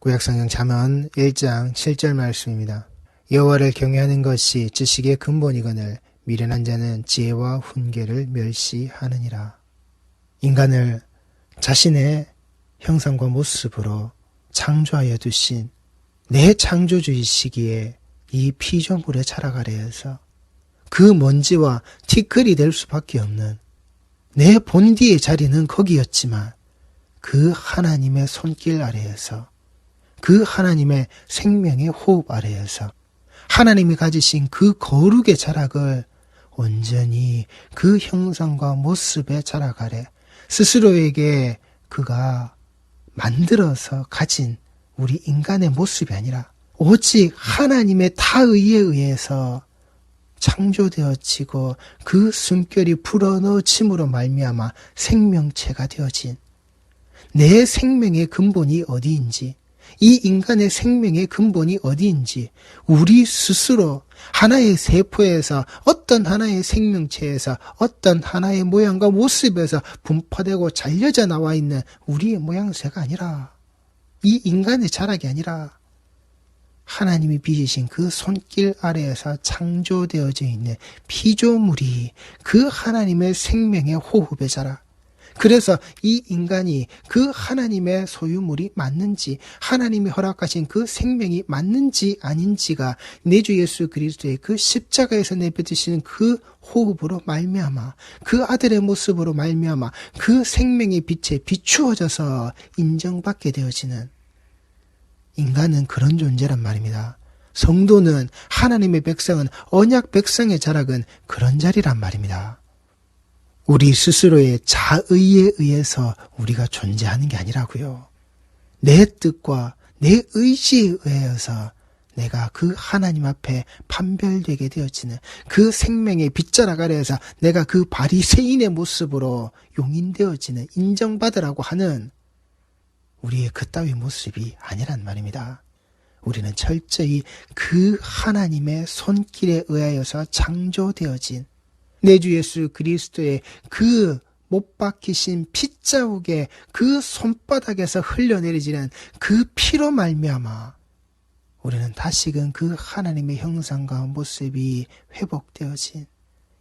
구약성경 잠언 1장 7절 말씀입니다. 여호와를 경외하는 것이 지식의 근본이거늘 미련한 자는 지혜와 훈계를 멸시하느니라. 인간을 자신의 형상과 모습으로 창조하여 두신 내 창조주이시기에 이 피조물에 자라가려 해서 그 먼지와 티끌이 될 수밖에 없는 내 본디의 자리는 거기였지만 그 하나님의 손길 아래에서 그 하나님의 생명의 호흡 아래에서 하나님이 가지신 그 거룩의 자락을 온전히 그 형상과 모습에 자라가래 스스로에게 그가 만들어서 가진 우리 인간의 모습이 아니라 오직 하나님의 타의에 의해서 창조되어지고 그 숨결이 불어넣어짐으로 말미암아 생명체가 되어진 내 생명의 근본이 어디인지, 이 인간의 생명의 근본이 어디인지 우리 스스로 하나의 세포에서 어떤 하나의 생명체에서 어떤 하나의 모양과 모습에서 분포되고 잘려져 나와 있는 우리의 모양새가 아니라, 이 인간의 자락이 아니라 하나님이 빚으신 그 손길 아래에서 창조되어져 있는 피조물이 그 하나님의 생명의 호흡의 자락. 그래서 이 인간이 그 하나님의 소유물이 맞는지, 하나님이 허락하신 그 생명이 맞는지 아닌지가 내 주 예수 그리스도의 그 십자가에서 내뱉으시는 그 호흡으로 말미암아, 그 아들의 모습으로 말미암아 그 생명의 빛에 비추어져서 인정받게 되어지는, 인간은 그런 존재란 말입니다. 성도는, 하나님의 백성은, 언약 백성의 자락은 그런 자리란 말입니다. 우리 스스로의 자의에 의해서 우리가 존재하는 게 아니라고요. 내 뜻과 내 의지에 의해서 내가 그 하나님 앞에 판별되게 되어지는 그 생명의 빗자락 아래에서 내가 그 바리새인의 모습으로 용인되어지는, 인정받으라고 하는 우리의 그따위 모습이 아니란 말입니다. 우리는 철저히 그 하나님의 손길에 의하여서 창조되어진 내 주 예수 그리스도의 그 못 박히신 핏자국의 그 손바닥에서 흘러내리지는 그 피로 말미암아 우리는 다시금 그 하나님의 형상과 모습이 회복되어진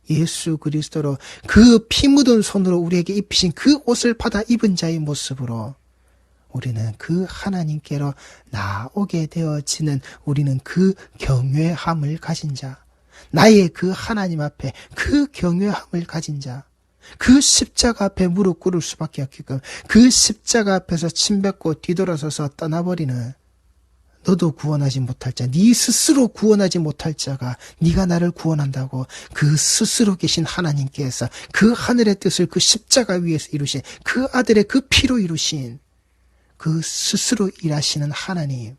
예수 그리스도로 그 피 묻은 손으로 우리에게 입히신 그 옷을 받아 입은 자의 모습으로 우리는 그 하나님께로 나오게 되어지는, 우리는 그 경외함을 가진 자, 나의 그 하나님 앞에 그 경외함을 가진 자, 그 십자가 앞에 무릎 꿇을 수밖에 없게끔 그 십자가 앞에서 침뱉고 뒤돌아서서 떠나버리는, 너도 구원하지 못할 자, 네 스스로 구원하지 못할 자가 네가 나를 구원한다고 그 스스로 계신 하나님께서 그 하늘의 뜻을 그 십자가 위에서 이루신 그 아들의 그 피로 이루신 그 스스로 일하시는 하나님,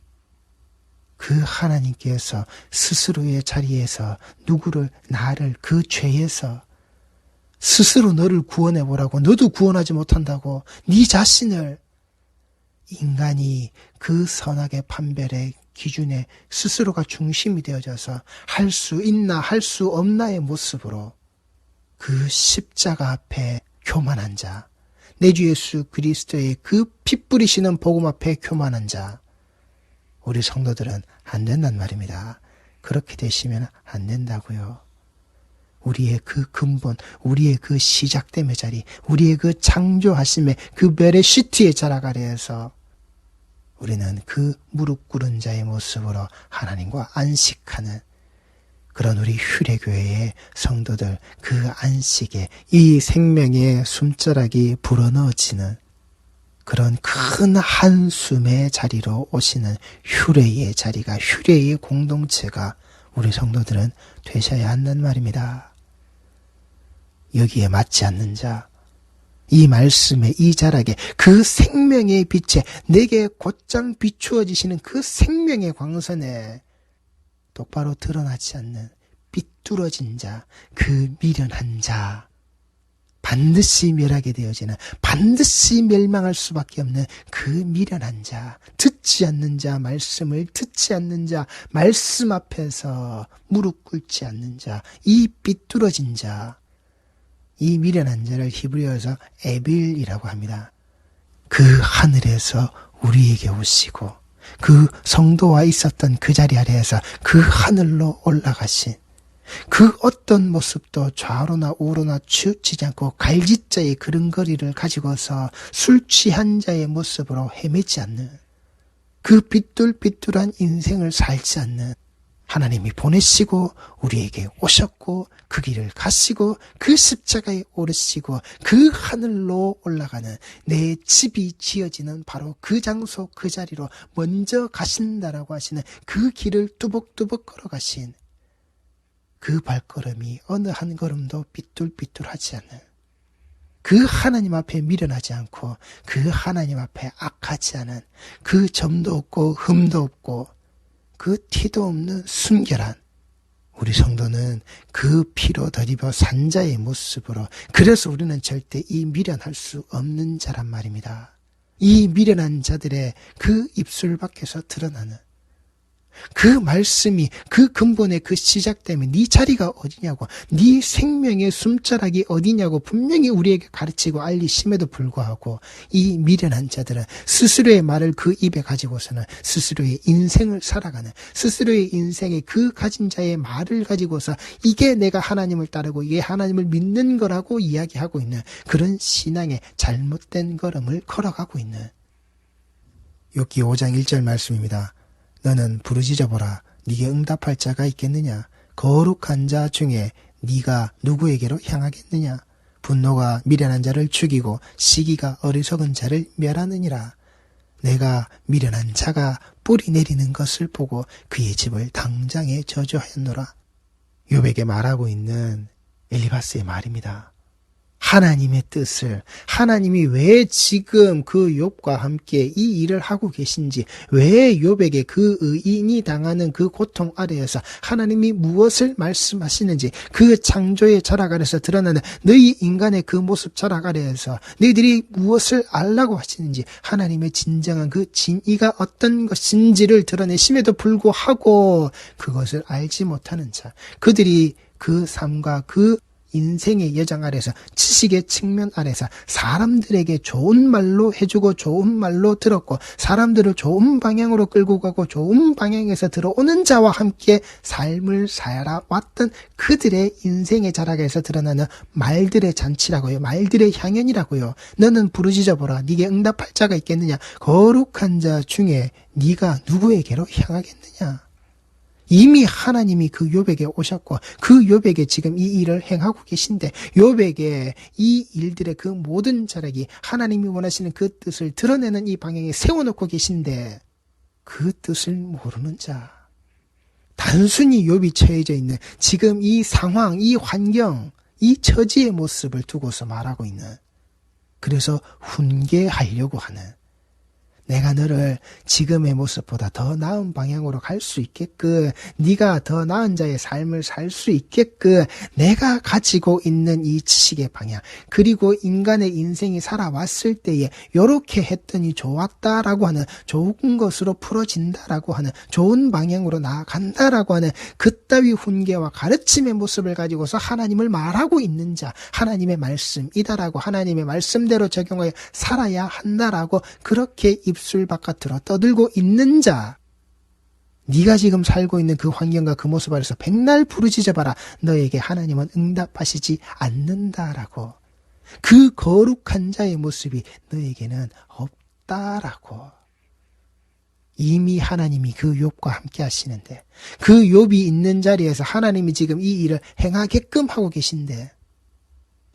그 하나님께서 스스로의 자리에서 누구를, 나를 그 죄에서 스스로 너를 구원해보라고, 너도 구원하지 못한다고 네 자신을 인간이 그 선악의 판별의 기준에 스스로가 중심이 되어져서 할 수 있나 할 수 없나의 모습으로 그 십자가 앞에 교만한 자, 내 주 예수 그리스도의 그 피 뿌리시는 복음 앞에 교만한 자, 우리 성도들은 안 된단 말입니다. 그렇게 되시면 안 된다고요. 우리의 그 근본, 우리의 그 시작됨의 자리, 우리의 그 창조하심의 그 베레시트의 자락 아래에서 우리는 그 무릎 꿇은 자의 모습으로 하나님과 안식하는 그런 우리 휴례교회의 성도들, 그 안식에 이 생명의 숨자락이 불어넣어지는 그런 큰 한숨의 자리로 오시는 휴례의 자리가, 휴례의 공동체가 우리 성도들은 되셔야 한단 말입니다. 여기에 맞지 않는 자, 이 말씀에, 이 자락에, 그 생명의 빛에 내게 곧장 비추어지시는 그 생명의 광선에 똑바로 드러나지 않는 삐뚤어진 자, 그 미련한 자, 반드시 멸하게 되어지는, 반드시 멸망할 수밖에 없는 그 미련한 자, 듣지 않는 자, 말씀을 듣지 않는 자, 말씀 앞에서 무릎 꿇지 않는 자, 이 삐뚤어진 자, 이 미련한 자를 히브리어에서 에빌이라고 합니다. 그 하늘에서 우리에게 오시고 그 성도와 있었던 그 자리 아래에서 그 하늘로 올라가신 그 어떤 모습도 좌로나 우로나 치우치지 않고 갈짓자의 그른거리를 가지고서 술 취한 자의 모습으로 헤매지 않는 그 삐뚤삐뚤한 인생을 살지 않는 하나님이 보내시고 우리에게 오셨고 그 길을 가시고 그 십자가에 오르시고 그 하늘로 올라가는 내 집이 지어지는 바로 그 장소 그 자리로 먼저 가신다라고 하시는 그 길을 뚜벅뚜벅 걸어가신 그 발걸음이 어느 한 걸음도 삐뚤삐뚤하지 않는 그 하나님 앞에 미련하지 않고 그 하나님 앞에 악하지 않은 그 점도 없고 흠도 없고 그 티도 없는 순결한 우리 성도는 그 피로 덧입어 산 자의 모습으로 그래서 우리는 절대 이 미련할 수 없는 자란 말입니다. 이 미련한 자들의 그 입술 밖에서 드러나는 그 말씀이 그 근본의 그 시작 때문에 네 자리가 어디냐고 네 생명의 숨자락이 어디냐고 분명히 우리에게 가르치고 알리심에도 불구하고 이 미련한 자들은 스스로의 말을 그 입에 가지고서는 스스로의 인생을 살아가는 스스로의 인생의 그 가진 자의 말을 가지고서 이게 내가 하나님을 따르고 이게 하나님을 믿는 거라고 이야기하고 있는 그런 신앙의 잘못된 걸음을 걸어가고 있는 욥기 5장 1절 말씀입니다. 너는 부르짖어보라. 네게 응답할 자가 있겠느냐? 거룩한 자 중에 네가 누구에게로 향하겠느냐? 분노가 미련한 자를 죽이고 시기가 어리석은 자를 멸하느니라. 내가 미련한 자가 뿌리 내리는 것을 보고 그의 집을 당장에 저주하였노라. 욥에게 말하고 있는 엘리바스의 말입니다. 하나님의 뜻을 하나님이 왜 지금 그 욥과 함께 이 일을 하고 계신지 왜 욥에게 그 의인이 당하는 그 고통 아래에서 하나님이 무엇을 말씀하시는지 그 창조의 자락 아래에서 드러나는 너희 인간의 그 모습 자락 아래에서 너희들이 무엇을 알라고 하시는지 하나님의 진정한 그 진의가 어떤 것인지를 드러내심에도 불구하고 그것을 알지 못하는 자 그들이 그 삶과 그 인생의 여정 아래서 지식의 측면 아래서 사람들에게 좋은 말로 해주고 좋은 말로 들었고 사람들을 좋은 방향으로 끌고 가고 좋은 방향에서 들어오는 자와 함께 삶을 살아왔던 그들의 인생의 자락에서 드러나는 말들의 잔치라고요. 말들의 향연이라고요. 너는 부르짖어보라. 네게 응답할 자가 있겠느냐? 거룩한 자 중에 네가 누구에게로 향하겠느냐? 이미 하나님이 그 욥에게 오셨고 그 욥에게 지금 이 일을 행하고 계신데 욥에게 이 일들의 그 모든 자락이 하나님이 원하시는 그 뜻을 드러내는 이 방향에 세워놓고 계신데 그 뜻을 모르는 자 단순히 욥이 처해져 있는 지금 이 상황, 이 환경, 이 처지의 모습을 두고서 말하고 있는 그래서 훈계하려고 하는 내가 너를 지금의 모습보다 더 나은 방향으로 갈 수 있게끔 네가 더 나은 자의 삶을 살 수 있게끔 내가 가지고 있는 이 지식의 방향 그리고 인간의 인생이 살아왔을 때에 이렇게 했더니 좋았다라고 하는 좋은 것으로 풀어진다라고 하는 좋은 방향으로 나아간다라고 하는 그따위 훈계와 가르침의 모습을 가지고서 하나님을 말하고 있는 자 하나님의 말씀이다라고 하나님의 말씀대로 적용하여 살아야 한다라고 그렇게 입술 바깥으로 떠들고 있는 자 네가 지금 살고 있는 그 환경과 그 모습 아래서 백날 부르짖어봐라 너에게 하나님은 응답하시지 않는다라고 그 거룩한 자의 모습이 너에게는 없다라고 이미 하나님이 그 욥과 함께 하시는데 그 욥이 있는 자리에서 하나님이 지금 이 일을 행하게끔 하고 계신데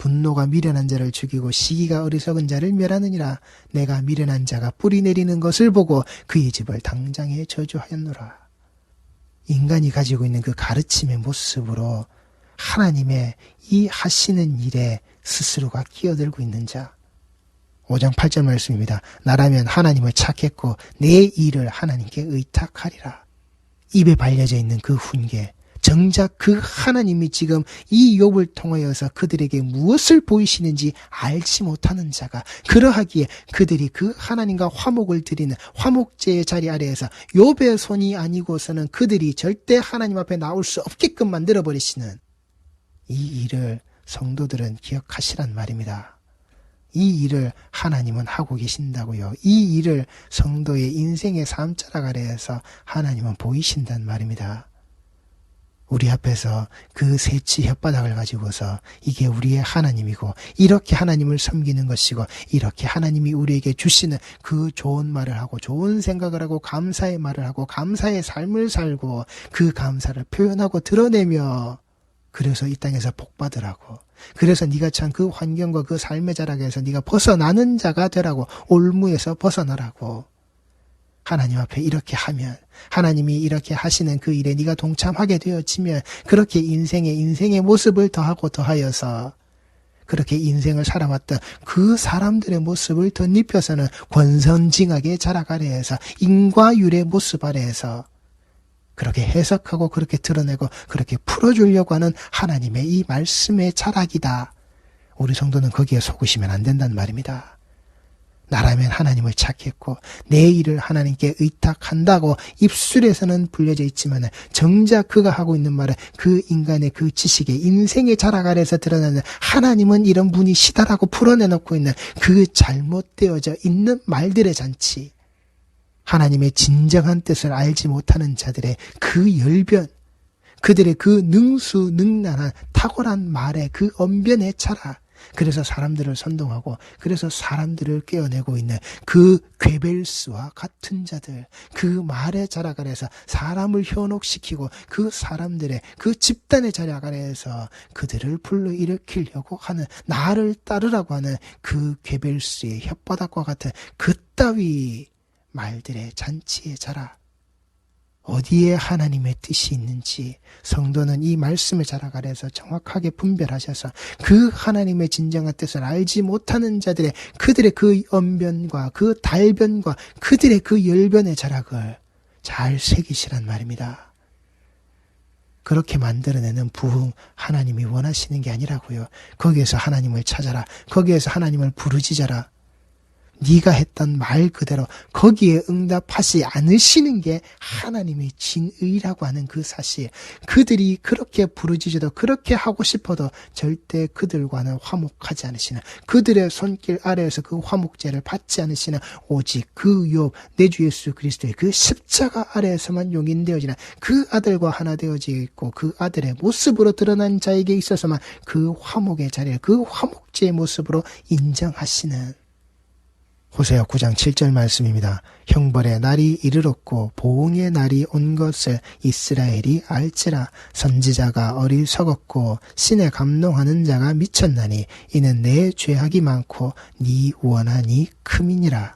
분노가 미련한 자를 죽이고 시기가 어리석은 자를 멸하느니라. 내가 미련한 자가 뿌리 내리는 것을 보고 그의 집을 당장에 저주하였노라. 인간이 가지고 있는 그 가르침의 모습으로 하나님의 이 하시는 일에 스스로가 끼어들고 있는 자. 5장 8절 말씀입니다. 나라면 하나님을 찾겠고 내 일을 하나님께 의탁하리라. 입에 발려져 있는 그 훈계. 정작 그 하나님이 지금 이 욥을 통하여서 그들에게 무엇을 보이시는지 알지 못하는 자가 그러하기에 그들이 그 하나님과 화목을 드리는 화목제의 자리 아래에서 욥의 손이 아니고서는 그들이 절대 하나님 앞에 나올 수 없게끔 만들어버리시는 이 일을 성도들은 기억하시란 말입니다. 이 일을 하나님은 하고 계신다고요. 이 일을 성도의 인생의 삶자락 아래에서 하나님은 보이신단 말입니다. 우리 앞에서 그 새치 혓바닥을 가지고서 이게 우리의 하나님이고 이렇게 하나님을 섬기는 것이고 이렇게 하나님이 우리에게 주시는 그 좋은 말을 하고 좋은 생각을 하고 감사의 말을 하고 감사의 삶을 살고 그 감사를 표현하고 드러내며 그래서 이 땅에서 복받으라고, 그래서 네가 참 그 환경과 그 삶의 자락에서 네가 벗어나는 자가 되라고, 올무에서 벗어나라고 하나님 앞에 이렇게 하면, 하나님이 이렇게 하시는 그 일에 네가 동참하게 되어지면 그렇게 인생의 모습을 더하고 더하여서 그렇게 인생을 살아왔던 그 사람들의 모습을 덧입혀서는 권선징악의 자락 아래에서 인과율의 모습 아래에서 그렇게 해석하고 그렇게 드러내고 그렇게 풀어주려고 하는 하나님의 이 말씀의 자락이다. 우리 성도는 거기에 속으시면 안 된단 말입니다. 나라면 하나님을 찾겠고 내 일을 하나님께 의탁한다고 입술에서는 불려져 있지만 정작 그가 하고 있는 말은 그 인간의 그 지식의 인생의 자락 아래에서 드러나는 하나님은 이런 분이시다라고 풀어내놓고 있는 그 잘못되어져 있는 말들의 잔치, 하나님의 진정한 뜻을 알지 못하는 자들의 그 열변, 그들의 그 능수능란한 탁월한 말의 그 언변의 차라, 그래서 사람들을 선동하고 그래서 사람들을 깨어내고 있는 그 괴벨스와 같은 자들, 그 말의 자락 아래에서 사람을 현혹시키고 그 사람들의 그 집단의 자락 아래에서 그들을 불러일으키려고 하는, 나를 따르라고 하는 그 괴벨스의 혓바닥과 같은 그따위 말들의 잔치의 자락, 어디에 하나님의 뜻이 있는지 성도는 이 말씀의 자락 아래에서 정확하게 분별하셔서 그 하나님의 진정한 뜻을 알지 못하는 자들의 그들의 그 언변과 그 달변과 그들의 그 열변의 자락을 잘 새기시란 말입니다. 그렇게 만들어내는 부흥, 하나님이 원하시는 게 아니라고요. 거기에서 하나님을 찾아라. 거기에서 하나님을 부르짖어라. 네가 했던 말 그대로 거기에 응답하지 않으시는 게 하나님의 진의라고 하는 그 사실, 그들이 그렇게 부르짖어도 그렇게 하고 싶어도 절대 그들과는 화목하지 않으시는, 그들의 손길 아래에서 그 화목제를 받지 않으시는 오직 그 욥, 내 주 예수 그리스도의 그 십자가 아래에서만 용인되어지는 그 아들과 하나 되어지고 있고 그 아들의 모습으로 드러난 자에게 있어서만 그 화목의 자리를 그 화목제의 모습으로 인정하시는 호세아 9장 7절 말씀입니다. 형벌의 날이 이르렀고 보응의 날이 온 것을 이스라엘이 알지라. 선지자가 어리석었고 신에 감동하는 자가 미쳤나니 이는 내 죄악이 많고 네 원한이 크민이라.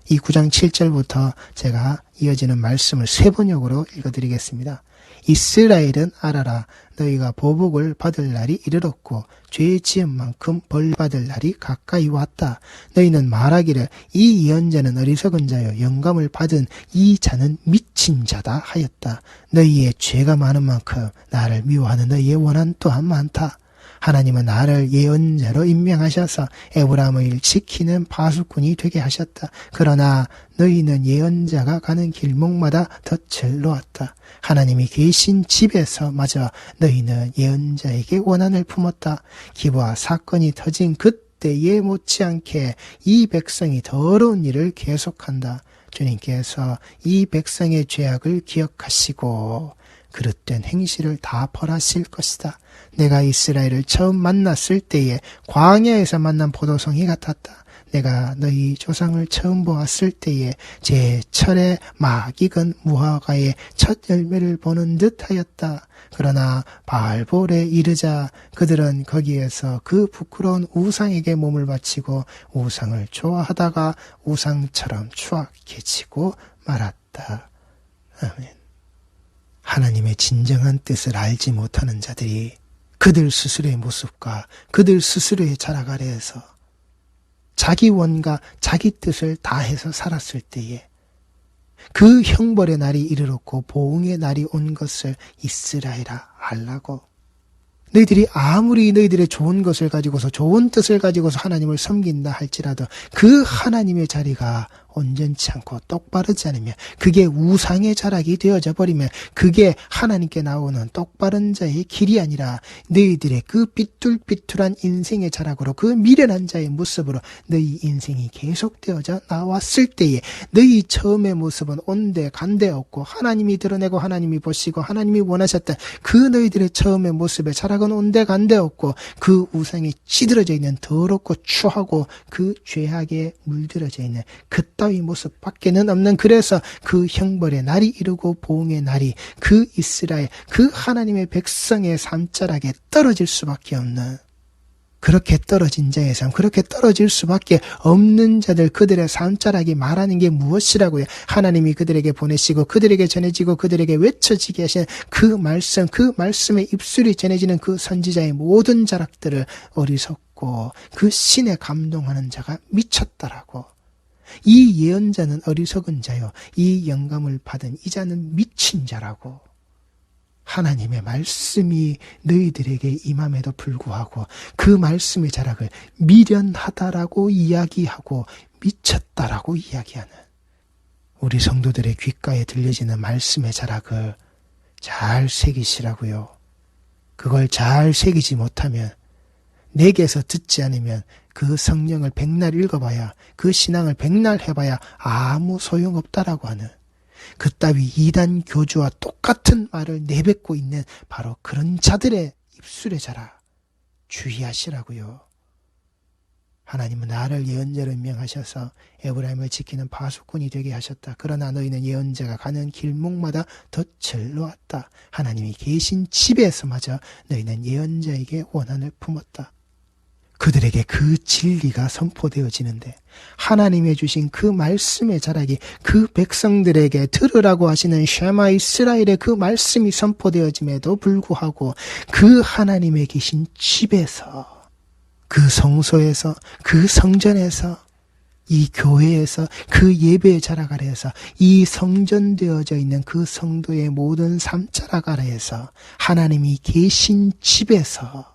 이 9장 7절부터 제가 이어지는 말씀을 세 번역으로 읽어드리겠습니다. 이스라엘은 알아라. 너희가 보복을 받을 날이 이르렀고 죄 지은 만큼 벌 받을 날이 가까이 왔다. 너희는 말하기를 이 예언자는 어리석은 자요 영감을 받은 이 자는 미친 자다 하였다. 너희의 죄가 많은 만큼 나를 미워하는 너희의 원한 또한 많다. 하나님은 나를 예언자로 임명하셔서 에브라임을 지키는 파수꾼이 되게 하셨다. 그러나 너희는 예언자가 가는 길목마다 덫을 놓았다. 하나님이 계신 집에서 마저 너희는 예언자에게 원한을 품었다. 기부와 사건이 터진 그때에 못지않게 이 백성이 더러운 일을 계속한다. 주님께서 이 백성의 죄악을 기억하시고 그릇된 행실을 다 벌하실 것이다. 내가 이스라엘을 처음 만났을 때에 광야에서 만난 포도송이 같았다. 내가 너희 조상을 처음 보았을 때에 제 철에 막 익은 무화과의 첫 열매를 보는 듯 하였다. 그러나 바알볼에 이르자 그들은 거기에서 그 부끄러운 우상에게 몸을 바치고 우상을 좋아하다가 우상처럼 추악해지고 말았다. 아멘. 하나님의 진정한 뜻을 알지 못하는 자들이 그들 스스로의 모습과 그들 스스로의 자락 아래에서 자기 원과 자기 뜻을 다해서 살았을 때에 그 형벌의 날이 이르렀고 보응의 날이 온 것을 이스라엘아 알라고. 너희들이 아무리 너희들의 좋은 것을 가지고서 좋은 뜻을 가지고서 하나님을 섬긴다 할지라도 그 하나님의 자리가 온전치 않고 똑바르지 않으면 그게 우상의 자락이 되어져 버리면 그게 하나님께 나오는 똑바른 자의 길이 아니라 너희들의 그 삐뚤삐뚤한 인생의 자락으로 그 미련한 자의 모습으로 너희 인생이 계속되어져 나왔을 때에 너희 처음의 모습은 온데간데 없고 하나님이 드러내고 하나님이 보시고 하나님이 원하셨던 그 너희들의 처음의 모습의 자락은 온데간데 없고 그 우상이 찌들어져 있는 더럽고 추하고 그 죄악에 물들어져 있는 그 따위 모습 밖에는 없는, 그래서 그 형벌의 날이 이르고 보응의 날이 그 이스라엘 그 하나님의 백성의 삶자락에 떨어질 수밖에 없는, 그렇게 떨어진 자의 삶, 그렇게 떨어질 수밖에 없는 자들, 그들의 삶자락이 말하는 게 무엇이라고요? 하나님이 그들에게 보내시고 그들에게 전해지고 그들에게 외쳐지게 하신 그 말씀, 그 말씀의 입술이 전해지는 그 선지자의 모든 자락들을 어리석고 그 신에 감동하는 자가 미쳤다라고. 이 예언자는 어리석은 자요, 이 영감을 받은 이 자는 미친 자라고. 하나님의 말씀이 너희들에게 임함에도 불구하고 그 말씀의 자락을 미련하다라고 이야기하고 미쳤다라고 이야기하는, 우리 성도들의 귓가에 들려지는 말씀의 자락을 잘 새기시라고요. 그걸 잘 새기지 못하면, 내게서 듣지 않으면 그 성령을 백날 읽어봐야, 그 신앙을 백날 해봐야 아무 소용없다라고 하는, 그따위 이단 교주와 똑같은 말을 내뱉고 있는 바로 그런 자들의 입술의 자라 주의하시라고요. 하나님은 나를 예언자로 임명하셔서 에브라임을 지키는 파수꾼이 되게 하셨다. 그러나 너희는 예언자가 가는 길목마다 덫을 놓았다. 하나님이 계신 집에서마저 너희는 예언자에게 원한을 품었다. 그들에게 그 진리가 선포되어지는데, 하나님의 주신 그 말씀의 자락이 그 백성들에게 들으라고 하시는 쉐마 이스라엘의 그 말씀이 선포되어짐에도 불구하고 그 하나님의 계신 집에서, 그 성소에서, 그 성전에서, 이 교회에서, 그 예배의 자락 아래에서, 이 성전되어져 있는 그 성도의 모든 삶 자락 아래에서, 하나님이 계신 집에서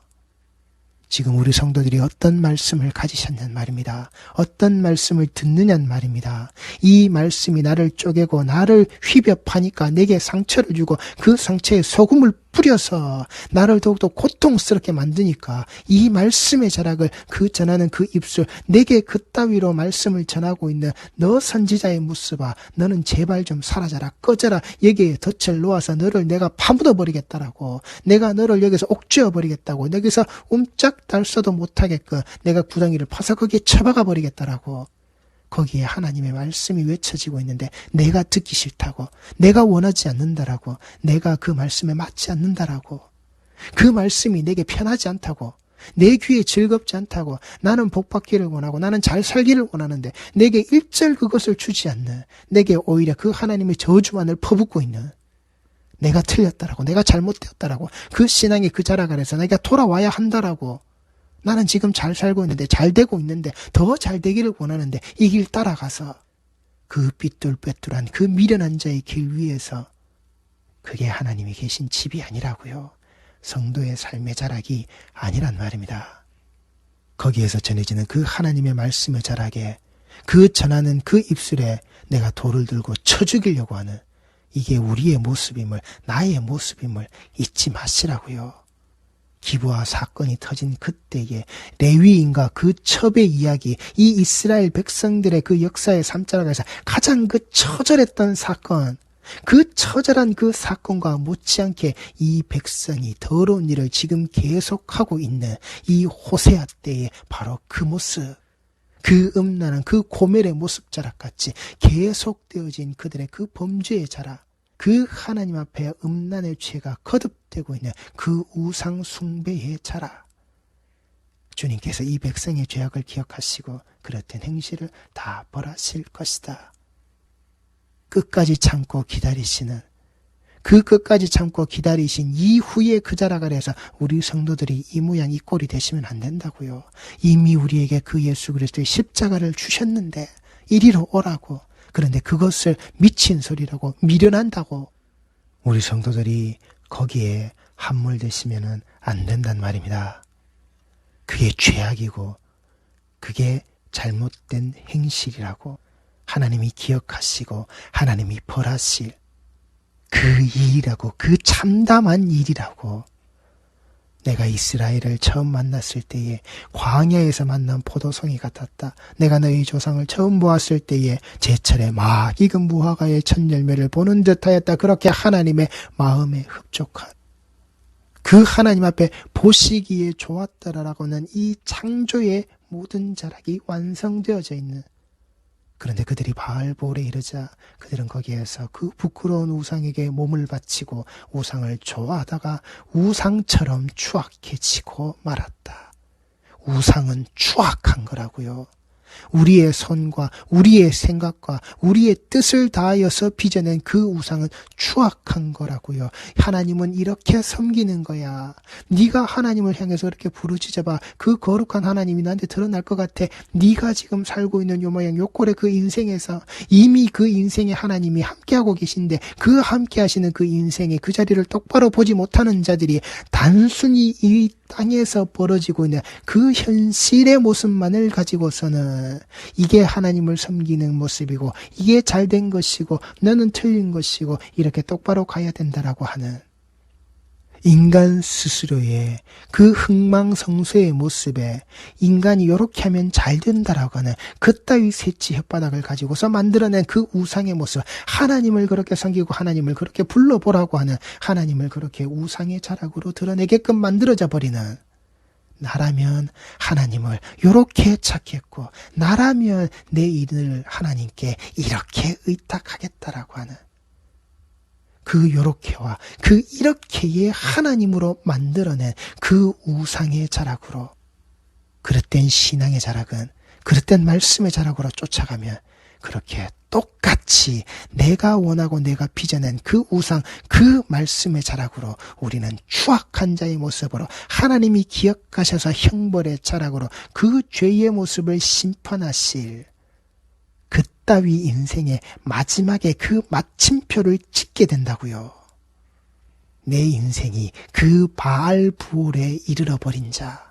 지금 우리 성도들이 어떤 말씀을 가지셨냔 말입니다. 어떤 말씀을 듣느냔 말입니다. 이 말씀이 나를 쪼개고 나를 휘벼 파니까 내게 상처를 주고 그 상처에 소금을 뿌려서 나를 더욱더 고통스럽게 만드니까 이 말씀의 자락을 그 전하는 그 입술, 내게 그따위로 말씀을 전하고 있는 너 선지자의 모습아, 너는 제발 좀 사라져라, 꺼져라, 여기에 덫을 놓아서 너를 내가 파묻어 버리겠다라고, 내가 너를 여기서 옥죄어 버리겠다고, 여기서 움짝달서도 못하게끔 내가 구덩이를 파서 거기에 처박아 버리겠다라고. 거기에 하나님의 말씀이 외쳐지고 있는데 내가 듣기 싫다고, 내가 원하지 않는다라고, 내가 그 말씀에 맞지 않는다라고, 그 말씀이 내게 편하지 않다고, 내 귀에 즐겁지 않다고, 나는 복받기를 원하고 나는 잘 살기를 원하는데 내게 일절 그것을 주지 않는, 내게 오히려 그 하나님의 저주만을 퍼붓고 있는, 내가 틀렸다라고, 내가 잘못되었다라고, 그 신앙의 그 자락 아래서 내가 돌아와야 한다라고, 나는 지금 잘 살고 있는데, 잘 되고 있는데, 더 잘 되기를 원하는데 이 길 따라가서 그 삐뚤빼뚤한 그 미련한 자의 길 위에서, 그게 하나님이 계신 집이 아니라고요. 성도의 삶의 자락이 아니란 말입니다. 거기에서 전해지는 그 하나님의 말씀의 자락에, 그 전하는 그 입술에 내가 돌을 들고 쳐 죽이려고 하는, 이게 우리의 모습임을, 나의 모습임을 잊지 마시라고요. 기브아 사건이 터진 그때에 레위인과 그 첩의 이야기, 이 이스라엘 백성들의 그 역사의 삶자락에서 가장 그 처절했던 사건, 그 처절한 그 사건과 못지않게 이 백성이 더러운 일을 지금 계속하고 있는 이 호세아 때의 바로 그 모습, 그 음란한 그 고멜의 모습 자락같이 계속되어진 그들의 그 범죄의 자락, 그 하나님 앞에 음란의 죄가 거듭되고 있는 그 우상 숭배의 자락, 주님께서 이 백성의 죄악을 기억하시고 그렇던 행실을 다 벌하실 것이다. 끝까지 참고 기다리시는, 그 끝까지 참고 기다리신 이후에 그 자락 아래에서 우리 성도들이 이 모양 이 꼴이 되시면 안 된다고요. 이미 우리에게 그 예수 그리스도의 십자가를 주셨는데 이리로 오라고, 그런데 그것을 미친 소리라고 미련한다고, 우리 성도들이 거기에 함몰되시면은 안 된단 말입니다. 그게 죄악이고 그게 잘못된 행실이라고 하나님이 기억하시고 하나님이 벌하실 그 일이라고, 그 참담한 일이라고. 내가 이스라엘을 처음 만났을 때에 광야에서 만난 포도송이 같았다. 내가 너희 조상을 처음 보았을 때에 제철에 막 익은 무화과의 첫 열매를 보는 듯하였다. 그렇게 하나님의 마음에 흡족한 그 하나님 앞에 보시기에 좋았더라라고는 이 창조의 모든 자락이 완성되어져 있는. 그런데 그들이 바알볼에 이르자 그들은 거기에서 그 부끄러운 우상에게 몸을 바치고 우상을 좋아하다가 우상처럼 추악해지고 말았다. 우상은 추악한 거라고요. 우리의 손과 우리의 생각과 우리의 뜻을 다하여서 빚어낸 그 우상은 추악한 거라고요. 하나님은 이렇게 섬기는 거야. 네가 하나님을 향해서 그렇게 부르짖어봐. 그 거룩한 하나님이 나한테 드러날 것 같아. 네가 지금 살고 있는 요 모양 요 꼴의 그 인생에서 이미 그 인생에 하나님이 함께하고 계신데 그 함께하시는 그 인생의 그 자리를 똑바로 보지 못하는 자들이 단순히 이 땅에서 벌어지고 있는 그 현실의 모습만을 가지고서는 이게 하나님을 섬기는 모습이고 이게 잘된 것이고 너는 틀린 것이고 이렇게 똑바로 가야 된다라고 하는 인간 스스로의 그 흥망성쇠의 모습에 인간이 이렇게 하면 잘 된다라고 하는 그따위 새치 혓바닥을 가지고서 만들어낸 그 우상의 모습, 하나님을 그렇게 섬기고 하나님을 그렇게 불러보라고 하는 하나님을 그렇게 우상의 자락으로 드러내게끔 만들어져 버리는, 나라면 하나님을 이렇게 찾겠고 나라면 내 일을 하나님께 이렇게 의탁하겠다라고 하는 그 요렇게와 그 이렇게의 하나님으로 만들어낸 그 우상의 자락으로, 그릇된 신앙의 자락은 그릇된 말씀의 자락으로 쫓아가면 그렇게 똑같이 내가 원하고 내가 빚어낸 그 우상, 그 말씀의 자락으로 우리는 추악한 자의 모습으로 하나님이 기억하셔서 형벌의 자락으로 그 죄의 모습을 심판하실 그따위 인생의 마지막에 그 마침표를 찍게 된다고요. 내 인생이 그 바알부올에 이르러 버린 자,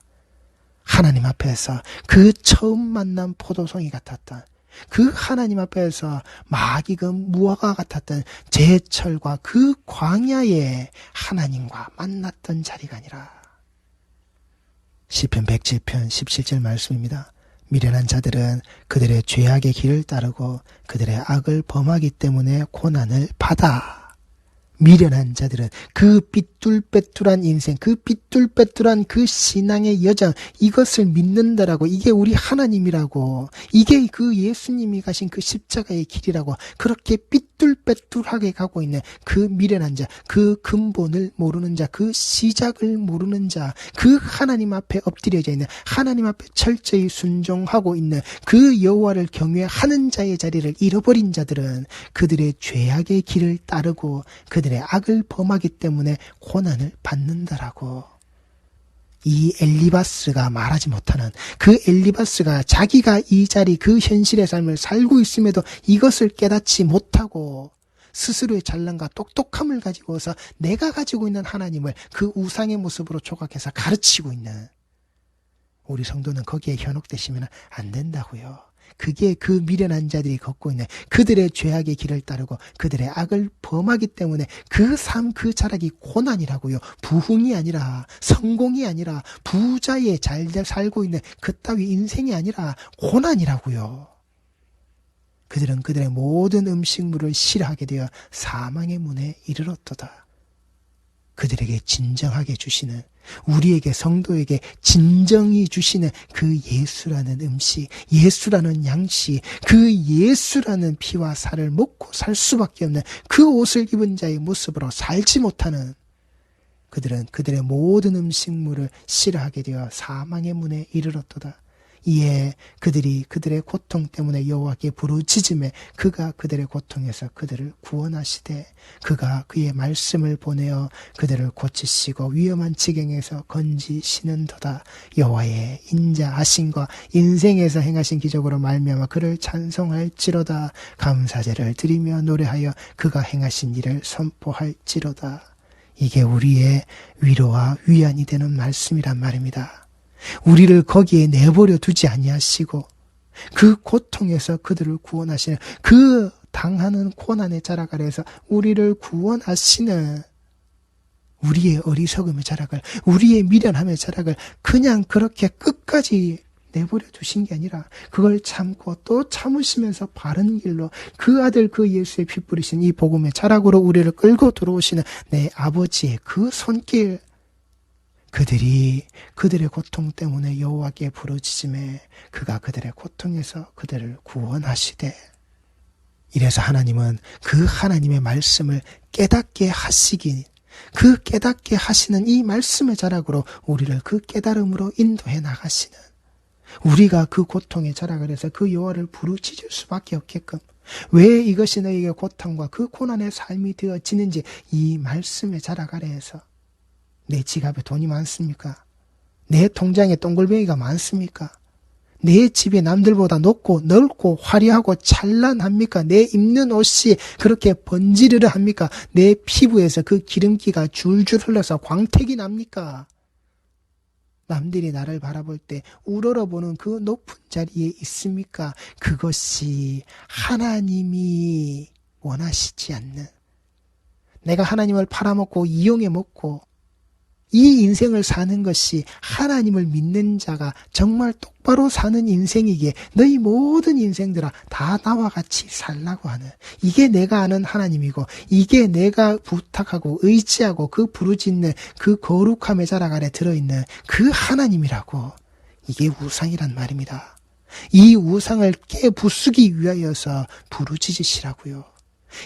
하나님 앞에서 그 처음 만난 포도송이 같았다. 그 하나님 앞에서 막 익은 무화과 같았던 제철과 그 광야에 하나님과 만났던 자리가 아니라, 시편 107편 17절 말씀입니다. 미련한 자들은 그들의 죄악의 길을 따르고 그들의 악을 범하기 때문에 고난을 받아. 미련한 자들은 그 삐뚤빼뚤한 인생, 그 삐뚤빼뚤한 그 신앙의 여정, 이것을 믿는다라고, 이게 우리 하나님이라고, 이게 그 예수님이 가신 그 십자가의 길이라고, 그렇게 삐뚤빼뚤하게 가고 있는 그 미련한 자, 그 근본을 모르는 자, 그 시작을 모르는 자, 그 하나님 앞에 엎드려져 있는, 하나님 앞에 철저히 순종하고 있는 그 여호와를 경외하는 자의 자리를 잃어버린 자들은 그들의 죄악의 길을 따르고 그들의 악을 범하기 때문에 고난을 받는다라고. 이 엘리바스가 말하지 못하는, 그 엘리바스가 자기가 이 자리 그 현실의 삶을 살고 있음에도 이것을 깨닫지 못하고 스스로의 잘난과 똑똑함을 가지고서 내가 가지고 있는 하나님을 그 우상의 모습으로 조각해서 가르치고 있는 우리 성도는 거기에 현혹되시면 안 된다고요. 그게 그 미련한 자들이 걷고 있는 그들의 죄악의 길을 따르고 그들의 악을 범하기 때문에 그 삶, 그 자락이 고난이라고요. 부흥이 아니라, 성공이 아니라, 부자의 잘 살고 있는 그따위 인생이 아니라 고난이라고요. 그들은 그들의 모든 음식물을 싫어하게 되어 사망의 문에 이르렀도다. 그들에게 진정하게 주시는, 우리에게 성도에게 진정이 주시는 그 예수라는 음식, 예수라는 양식, 그 예수라는 피와 살을 먹고 살 수밖에 없는 그 옷을 입은 자의 모습으로 살지 못하는 그들은 그들의 모든 음식물을 싫어하게 되어 사망의 문에 이르렀도다. 이에 그들이 그들의 고통 때문에 여호와께 부르짖음에 그가 그들의 고통에서 그들을 구원하시되 그가 그의 말씀을 보내어 그들을 고치시고 위험한 지경에서 건지시는도다. 여호와의 인자하심과 인생에서 행하신 기적으로 말미암아 그를 찬송할지로다. 감사제를 드리며 노래하여 그가 행하신 일을 선포할지로다. 이게 우리의 위로와 위안이 되는 말씀이란 말입니다. 우리를 거기에 내버려 두지 아니하시고 그 고통에서 그들을 구원하시는, 그 당하는 고난의 자락 아래에서 우리를 구원하시는, 우리의 어리석음의 자락을, 우리의 미련함의 자락을 그냥 그렇게 끝까지 내버려 두신 게 아니라 그걸 참고 또 참으시면서 바른 길로 그 아들 그 예수의 피 뿌리신 이 복음의 자락으로 우리를 끌고 들어오시는 내 아버지의 그 손길, 그들이 그들의 고통 때문에 여호와께 부르짖음에 그가 그들의 고통에서 그들을 구원하시되, 이래서 하나님은 그 하나님의 말씀을 깨닫게 하시기, 그 깨닫게 하시는 이 말씀의 자락으로 우리를 그 깨달음으로 인도해 나가시는, 우리가 그 고통의 자락을 해서 그 여호와를 부르짖을 수밖에 없게끔, 왜 이것이 너에게 고통과 그 고난의 삶이 되어지는지 이 말씀의 자락 아래에서, 내 지갑에 돈이 많습니까? 내 통장에 동글뱅이가 많습니까? 내 집이 남들보다 높고 넓고 화려하고 찬란합니까? 내 입는 옷이 그렇게 번지르르 합니까? 내 피부에서 그 기름기가 줄줄 흘러서 광택이 납니까? 남들이 나를 바라볼 때 우러러보는 그 높은 자리에 있습니까? 그것이 하나님이 원하시지 않는, 내가 하나님을 팔아먹고 이용해 먹고 이 인생을 사는 것이 하나님을 믿는 자가 정말 똑바로 사는 인생이기에 너희 모든 인생들아 다 나와 같이 살라고 하는, 이게 내가 아는 하나님이고, 이게 내가 부탁하고 의지하고 그 부르짖는 그 거룩함의 자락 아래 들어있는 그 하나님이라고. 이게 우상이란 말입니다. 이 우상을 깨부수기 위하여서 부르짖으시라고요.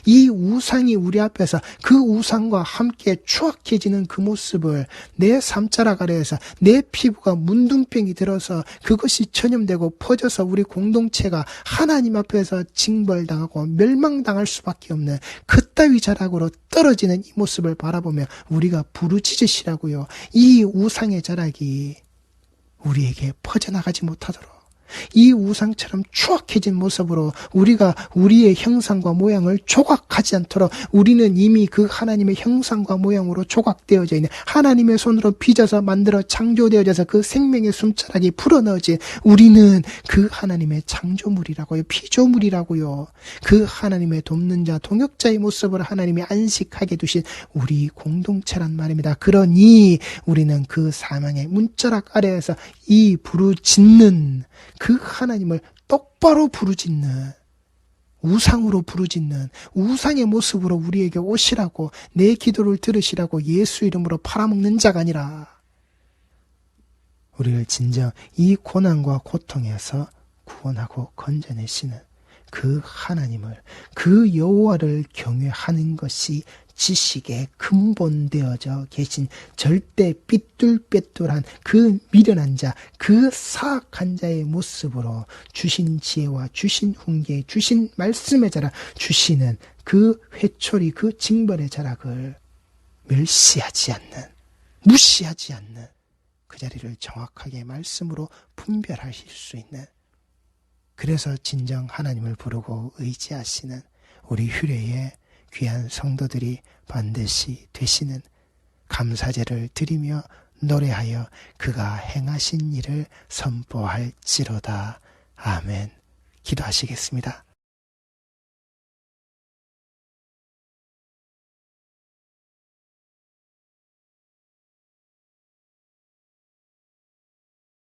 이 우상이 우리 앞에서 그 우상과 함께 추악해지는 그 모습을 내 삶자락 아래에서 내 피부가 문둥병이 들어서 그것이 전염되고 퍼져서 우리 공동체가 하나님 앞에서 징벌당하고 멸망당할 수밖에 없는 그따위 자락으로 떨어지는 이 모습을 바라보며 우리가 부르짖으시라고요. 이 우상의 자락이 우리에게 퍼져나가지 못하도록, 이 우상처럼 추악해진 모습으로 우리가 우리의 형상과 모양을 조각하지 않도록, 우리는 이미 그 하나님의 형상과 모양으로 조각되어져 있는, 하나님의 손으로 빚어서 만들어 창조되어져서 그 생명의 숨자락이 풀어넣어진, 우리는 그 하나님의 창조물이라고요. 피조물이라고요. 그 하나님의 돕는 자, 동역자의 모습으로 하나님이 안식하게 두신 우리 공동체란 말입니다. 그러니 우리는 그 사망의 문자락 아래에서 이 부르짖는 그 하나님을 똑바로 부르짖는, 우상으로 부르짖는, 우상의 모습으로 우리에게 오시라고, 내 기도를 들으시라고 예수 이름으로 팔아먹는 자가 아니라 우리를 진정 이 고난과 고통에서 구원하고 건져내시는 그 하나님을, 그 여호와를 경외하는 것이 지식에 근본되어져 계신 절대 삐뚤빼뚤한 그 미련한 자, 그 사악한 자의 모습으로 주신 지혜와 주신 훈계, 주신 말씀의 자락, 주시는 그 회초리, 그 징벌의 자락을 멸시하지 않는, 무시하지 않는 그 자리를 정확하게 말씀으로 분별하실 수 있는, 그래서 진정 하나님을 부르고 의지하시는 우리 휴례의 귀한 성도들이 반드시 되시는 감사제를 드리며 노래하여 그가 행하신 일을 선포할지로다. 아멘. 기도하시겠습니다.